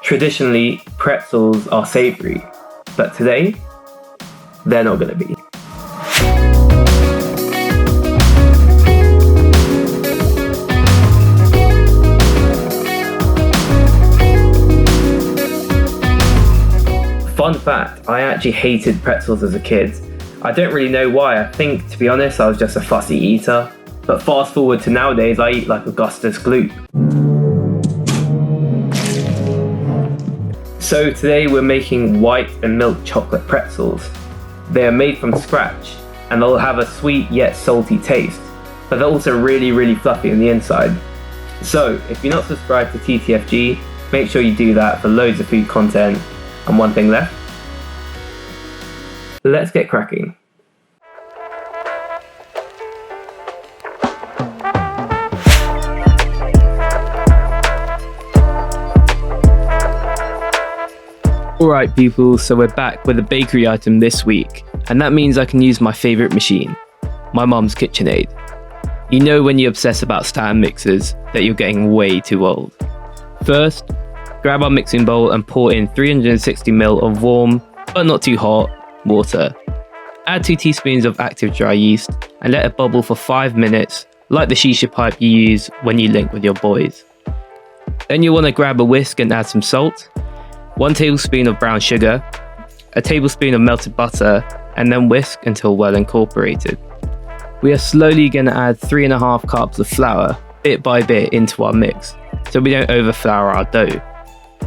Traditionally, pretzels are savoury, but today, they're not going to be. Fun fact, I actually hated pretzels as a kid. I don't really know why. I think, to be honest, I was just a fussy eater. But fast forward to nowadays, I eat like Augustus Gloop. So today we're making white and milk chocolate pretzels. They are made from scratch and they'll have a sweet yet salty taste, but they're also really fluffy on the inside. So if you're not subscribed to TTFG, make sure you do that for loads of food content. And one thing left. Let's get cracking. Alright people, so we're back with a bakery item this week, and that means I can use my favourite machine, my mum's KitchenAid. You know when you obsess about stand mixers that you're getting way too old. First, grab our mixing bowl and pour in 360ml of warm, but not too hot, water. Add 2 teaspoons of active dry yeast and let it bubble for 5 minutes, like the shisha pipe you use when you link with your boys. Then you'll want to grab a whisk and add some salt, 1 tablespoon of brown sugar, a tablespoon of melted butter, and then whisk until well incorporated. We are slowly going to add 3.5 cups of flour, bit by bit, into our mix, so we don't overflour our dough.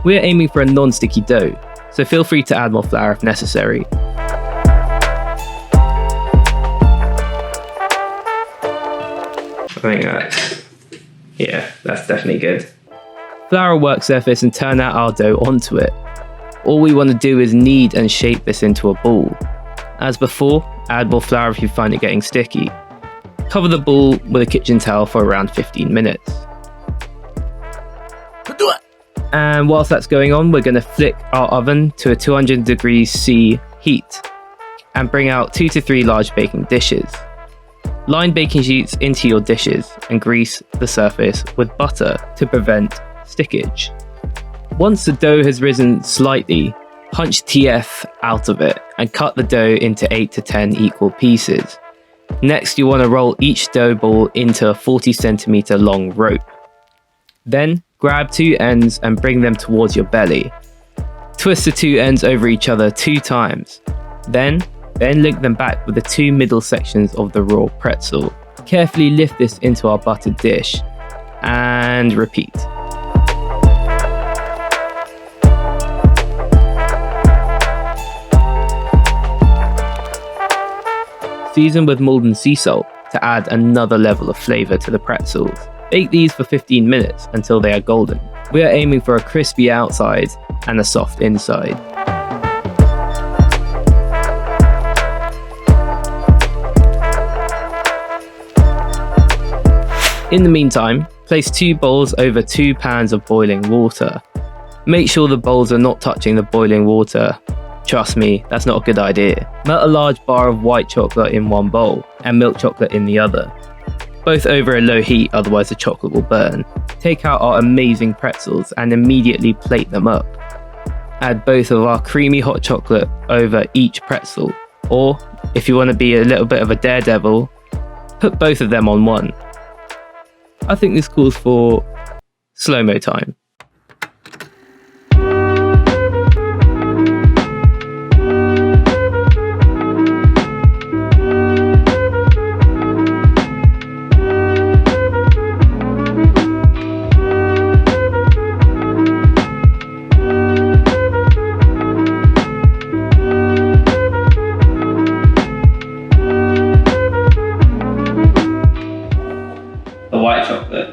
We are aiming for a non-sticky dough, so feel free to add more flour if necessary. I think that's definitely good. Flour a work surface and turn out our dough onto it. All we want to do is knead and shape this into a ball. As before, add more flour if you find it getting sticky. Cover the ball with a kitchen towel for around 15 minutes. And whilst that's going on, we're going to flick our oven to a 200 degrees C heat and bring out 2 to 3 large baking dishes. Line baking sheets into your dishes and grease the surface with butter to prevent stickage. Once the dough has risen slightly, punch TF out of it and cut the dough into 8 to 10 equal pieces. Next, you want to roll each dough ball into a 40cm long rope. Then, grab 2 ends and bring them towards your belly. Twist the 2 ends over each other 2 times. Then link them back with the 2 middle sections of the raw pretzel. Carefully lift this into our buttered dish and repeat. Season with Maldon sea salt to add another level of flavour to the pretzels. Bake these for 15 minutes until they are golden. We are aiming for a crispy outside and a soft inside. In the meantime, place 2 bowls over 2 pans of boiling water. Make sure the bowls are not touching the boiling water. Trust me, that's not a good idea. Melt a large bar of white chocolate in one bowl and milk chocolate in the other. Both over a low heat, otherwise the chocolate will burn. Take out our amazing pretzels and immediately plate them up. Add both of our creamy hot chocolate over each pretzel. Or, if you want to be a little bit of a daredevil, put both of them on one. I think this calls for slow-mo time. White chocolate.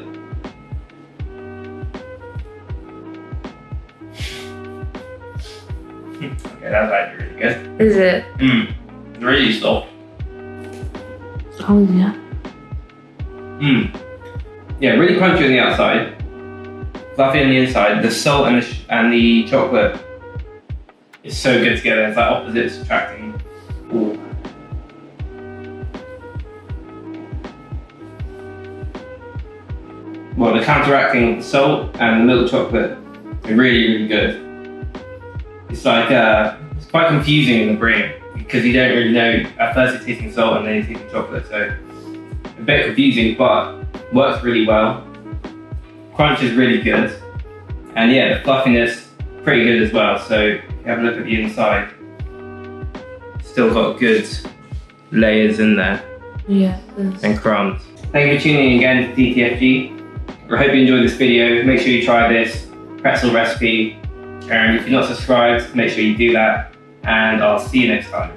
Okay, that's actually really good. Is it? Really soft. Oh yeah. Yeah, really crunchy on the outside, fluffy on the inside. The salt and the chocolate is so good together. It's like opposites attracting. Ooh. Well, the counteracting of the salt and the milk chocolate They're really, really good. It's like, it's quite confusing in the brain because you don't really know. At first you're tasting salt and then you're tasting chocolate, so a bit confusing, but works really well. Crunch is really good. And yeah, the fluffiness, pretty good as well. So if you have a look at the inside, still got good layers in there. Yeah. And crumbs. Thank you for tuning in again to TTFG. I hope you enjoyed this video. Make sure you try this pretzel recipe. And if you're not subscribed, make sure you do that. And I'll see you next time.